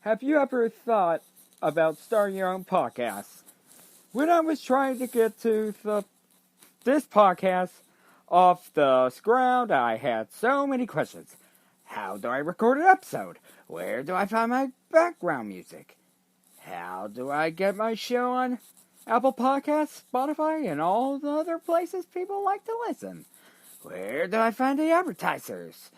Have you ever thought about starting your own podcast? When I was trying to get to this podcast off the ground, I had so many questions. How do I record an episode? Where do I find my background music? How do I get my show on Apple Podcasts, Spotify, and all the other places people like to listen? Where do I find the advertisers?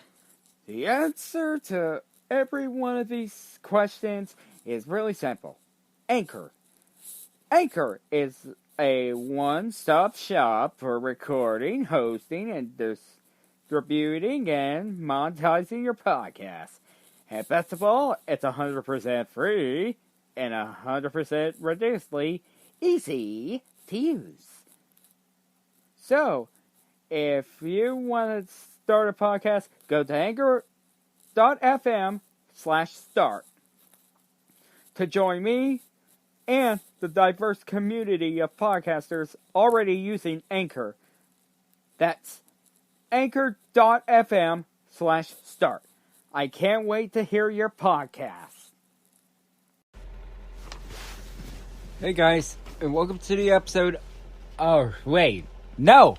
The answer to every one of these questions is really simple. Anchor. Anchor is a one-stop shop for recording, hosting, and distributing and monetizing your podcast. And best of all, it's 100% free and 100% ridiculously easy to use. So, if you want to start a podcast, go to anchor.fm/start to join me and the diverse community of podcasters already using Anchor. That's anchor.fm/start. I can't wait to hear your podcast. Hey guys, and welcome to the episode. Oh, wait. No!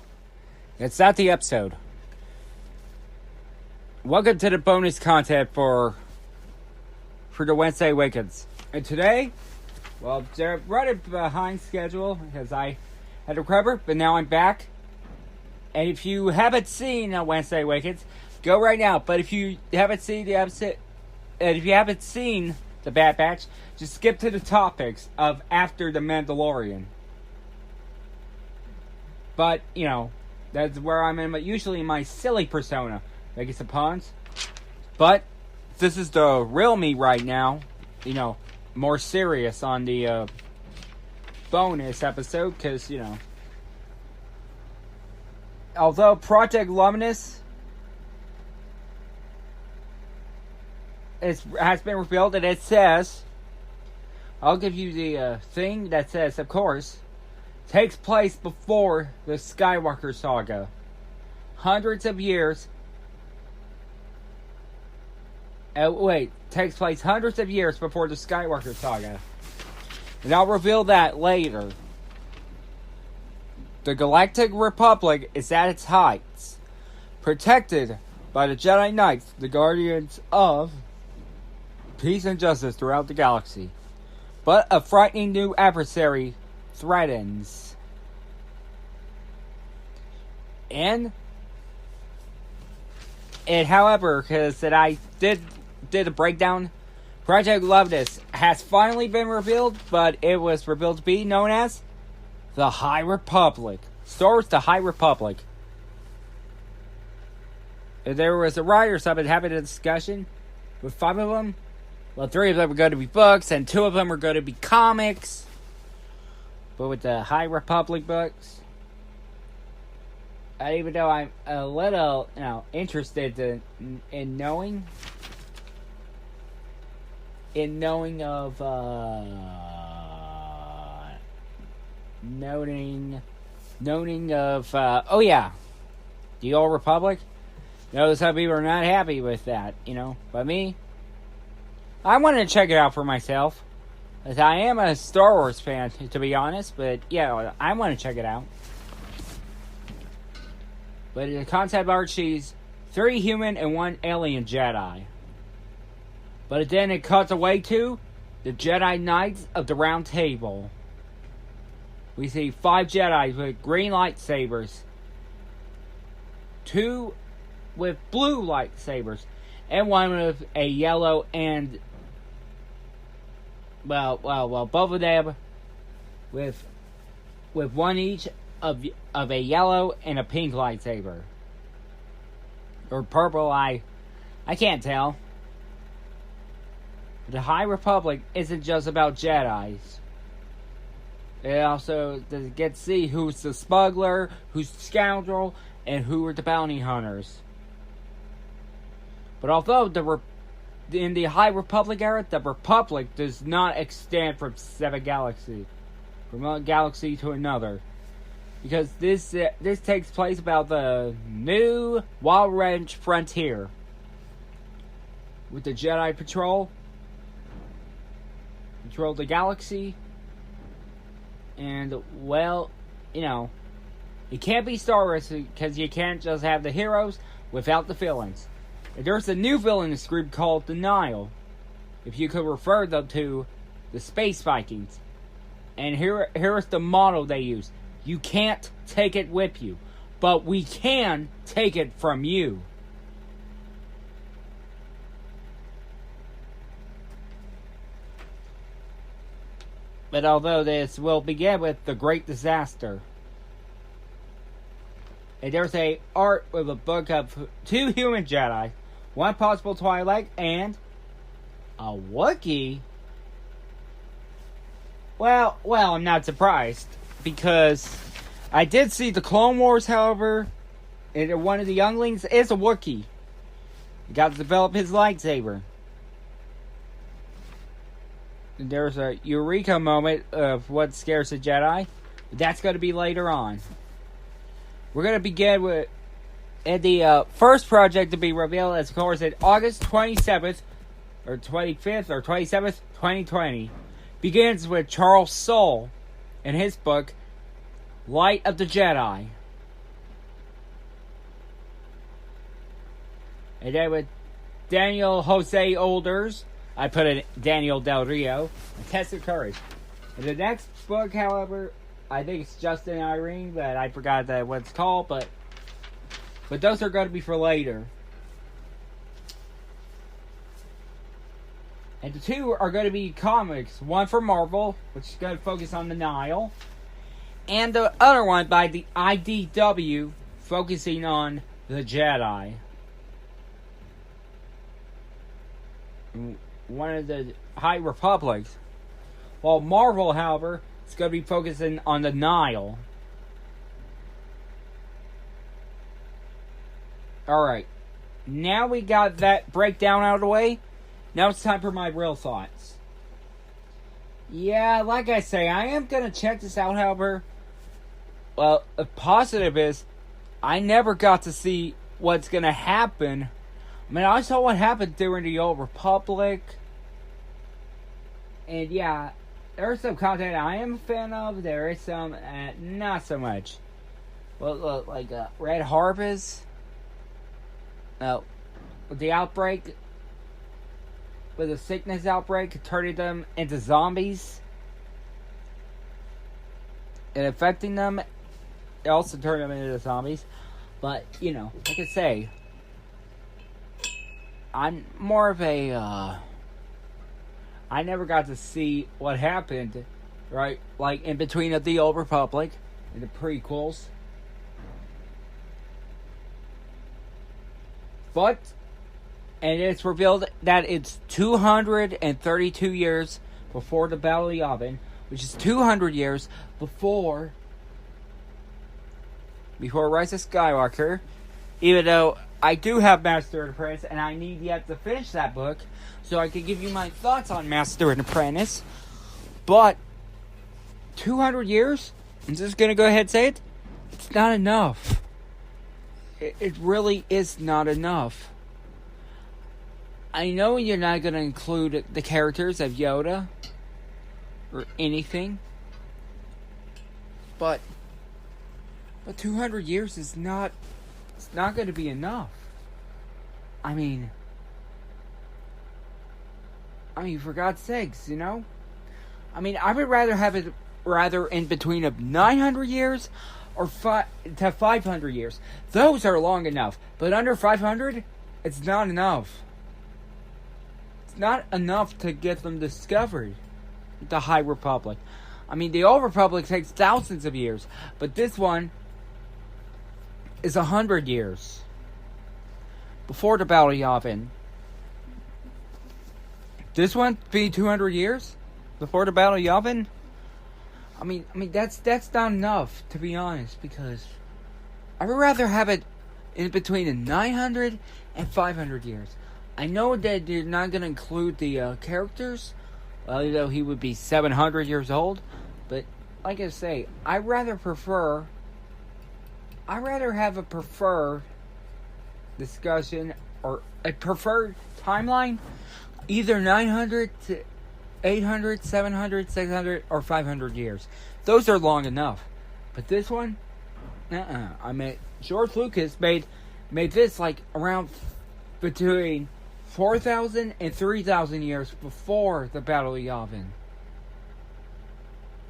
It's not the episode. Welcome to the bonus content for the Wednesday Awakens. And today, well, they're running behind schedule because I had to recover, but now I'm back. And if you haven't seen Wednesday Awakens, go right now. But if you haven't seen the episode, and if you haven't seen the Bad Batch, just skip to the topics of after the Mandalorian. But, you know, that's where I'm usually in my silly persona, making some puns. But this is the real me right now, you know, more serious on the bonus episode, because, you know, although Project Luminous has been revealed, and it says, I'll give you the thing that says, of course, takes place before the Skywalker saga. Hundreds of years. Takes place hundreds of years before the Skywalker saga. And I'll reveal that later. The Galactic Republic is at its heights, protected by the Jedi Knights, the guardians of peace and justice throughout the galaxy. But a frightening new adversary threatens. And however, because that I did a breakdown, Project Luminous has finally been revealed, but it was revealed to be known as the High Republic. Star Wars: The High Republic. And there was a writer summit having a discussion with 5 of them. Well, 3 of them were going to be books, and 2 of them were going to be comics. But with the High Republic books, even though I'm a little, interested in knowing of the Old Republic. Some people are not happy with that, But me, I wanted to check it out for myself. As I am a Star Wars fan, to be honest, but yeah, I want to check it out. But in the concept art, she's 3 human and 1 alien Jedi. But then it cuts away to the Jedi Knights of the Round Table. We see 5 Jedi with green lightsabers, 2 with blue lightsabers, and 1 with a yellow and both of them with 1 each of a yellow and a pink lightsaber. Or purple, I can't tell. The High Republic isn't just about Jedis. It also gets to see who's the smuggler, who's the scoundrel, and who are the bounty hunters. But although in the High Republic era, the Republic does not extend from one galaxy to another. Because this takes place about the new Wild Range frontier. With the Jedi Patrol control the galaxy. And, well, you know, it can't be Star Wars because you can't just have the heroes without the villains. There's a new villainous group called the Nile, if you could refer them to the Space Vikings. And here's the model they use. You can't take it with you, but we can take it from you. But although this will begin with the Great Disaster. And there's a art with a book of 2 human Jedi, 1 possible Twi'lek, and a Wookiee. Well, I'm not surprised, because I did see the Clone Wars, however, and one of the younglings is a Wookiee. He got to develop his lightsaber. And there's a eureka moment of what scares a Jedi, but that's going to be later on. We're going to begin with the first project to be revealed, as of course, at August 27th, or 25th, or 27th, 2020. Begins with Charles Soule in his book, Light of the Jedi. And then with Daniel Jose Olders, I put in Daniel Del Rio, A Test of Courage. And the next book, however, I think it's Justin Irene, but I forgot what it's called, but those are going to be for later. And the 2 are going to be comics. One for Marvel, which is going to focus on the Nile. And the other one by the IDW, focusing on the Jedi. One of the High Republics. While Marvel, however, is going to be focusing on the Nile. Alright. Now we got that breakdown out of the way. Now it's time for my real thoughts. Yeah, like I say, I am going to check this out, however. Well, a positive is, I never got to see what's going to happen. I mean, I saw what happened during the Old Republic. And yeah, there's some content I am a fan of. There is some not so much. Well, like Red Harvest. The outbreak. With a sickness outbreak, turning them into zombies. And affecting them. It also turned them into zombies. But, you know, like I say, I'm more of a, I never got to see what happened, right? Like, in between of the Old Republic and the prequels. But, and it's revealed that it's 232 years before the Battle of Yavin, which is 200 years before Rise of Skywalker. Even though I do have Master and Apprentice, and I need yet to finish that book, so I can give you my thoughts on Master and Apprentice. But 200 years? I'm just going to go ahead and say it. It's not enough. It really is not enough. I know you're not going to include the characters of Yoda or anything, but 200 years is not, it's not going to be enough. I mean, for God's sakes, you know? I mean, I would rather have it rather in between of 900 years or to 500 years. Those are long enough, but under 500, it's not enough. It's not enough to get them discovered, the High Republic. I mean, the Old Republic takes thousands of years, but this one is 100 years before the Battle of Yavin. This one be 200 years before the Battle of Yavin. I mean that's not enough, to be honest, because I would rather have it in between the 900 and 500 years. I know that you're not going to include the characters, though he would be 700 years old, but like I say, I rather have a preferred discussion or a preferred timeline, either 900 to 800, 700, 600, or 500 years. Those are long enough. But this one, I mean, George Lucas made this like around between 4,000 and 3,000 years before the Battle of Yavin.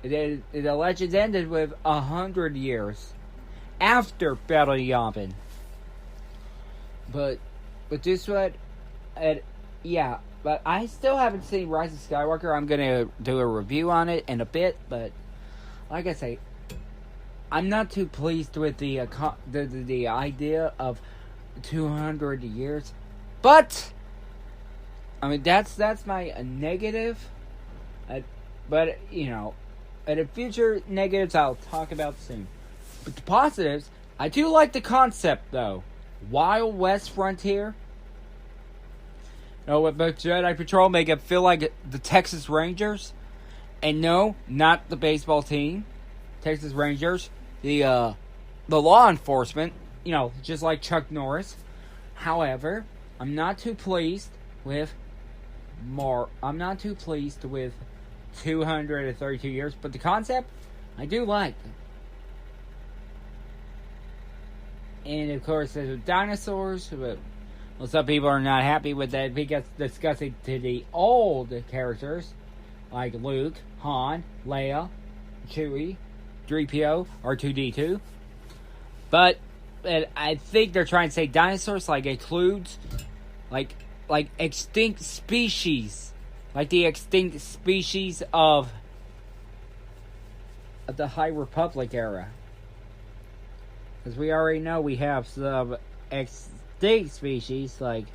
The legends ended with 100 years after Battle of Yavin. But this one, yeah. But I still haven't seen Rise of Skywalker. I'm gonna do a review on it in a bit. But like I say, I'm not too pleased with the idea of 200 years. But I mean that's my negative. But you know, the future negatives I'll talk about soon. But the positives, I do like the concept though. Wild West frontier. No, with Jedi Patrol make it feel like the Texas Rangers. And no, not the baseball team. Texas Rangers. The law enforcement. You know, just like Chuck Norris. However, I'm not too pleased with 232 years. But the concept, I do like. And of course, there's dinosaurs. But well, some people are not happy with that because discussing to the old characters like Luke, Han, Leia, Chewie, 3PO, R2-D2. But I think they're trying to say dinosaurs like includes like extinct species, like the extinct species of the High Republic era. Because we already know we have some extinct species like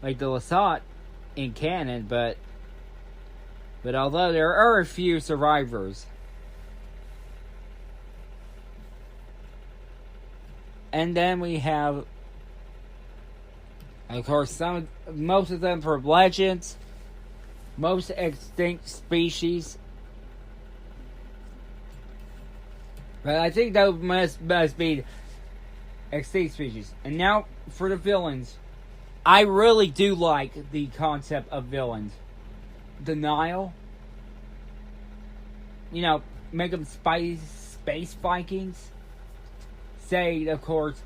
the Lasat in canon, but although there are a few survivors. And then we have, of course, most of them from Legends, most extinct species. But I think that must be extinct species. And now for the villains. I really do like the concept of villains. Denial. You know, make them space Vikings. Say, of course,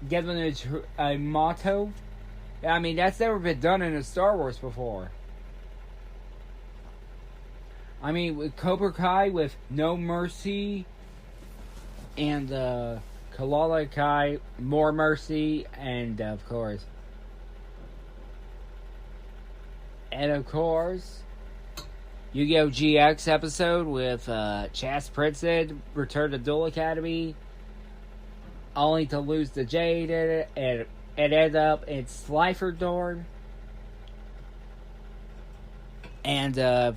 give them a motto. I mean, that's never been done in a Star Wars before. I mean, with Cobra Kai with No Mercy and Kalala Kai, More Mercy, and of course, Yu-Gi-Oh! GX episode with Chas Princeton, Return to Duel Academy, only to lose to Jade and it ended up in Slifer Dorn. And, but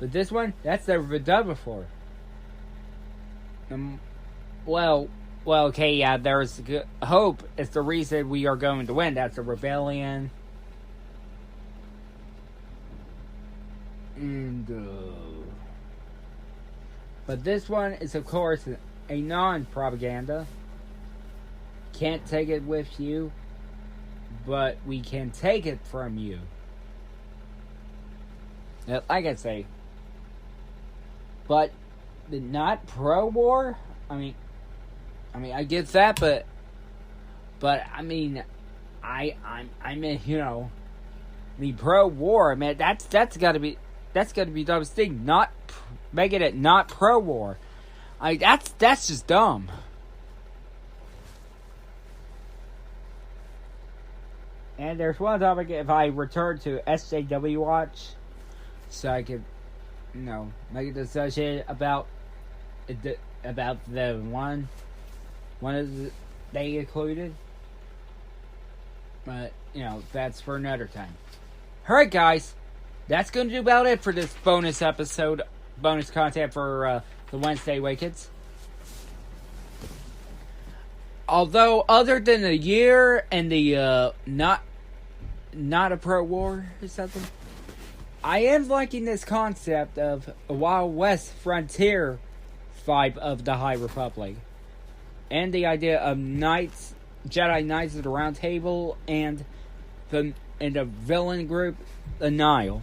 this one, that's never been done before. Well, okay, yeah, there's hope. It's the reason we are going to win. That's a rebellion. And, but this one is, of course, a non-propaganda. Can't take it with you, but we can take it from you. Now, like I say, but not pro-war. I mean, I get that, but I mean, I'm you know, the pro-war. Man, that's got to be the dumbest thing. Not making it not pro-war. That's just dumb. And there's one topic, if I return to SJW Watch, so I could, you know, make a discussion about the one of they included. But, you know, that's for another time. Alright, guys. That's going to do about it for this bonus episode. Bonus content for the Wednesday Awakens. Although, other than the year and the not a pro-war or something, I am liking this concept of a Wild West frontier vibe of the High Republic. And the idea of Jedi Knights of the Round Table and the villain group, the Nile.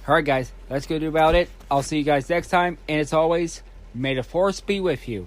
Alright, guys, that's going to do about it. I'll see you guys next time. And as always, may the force be with you.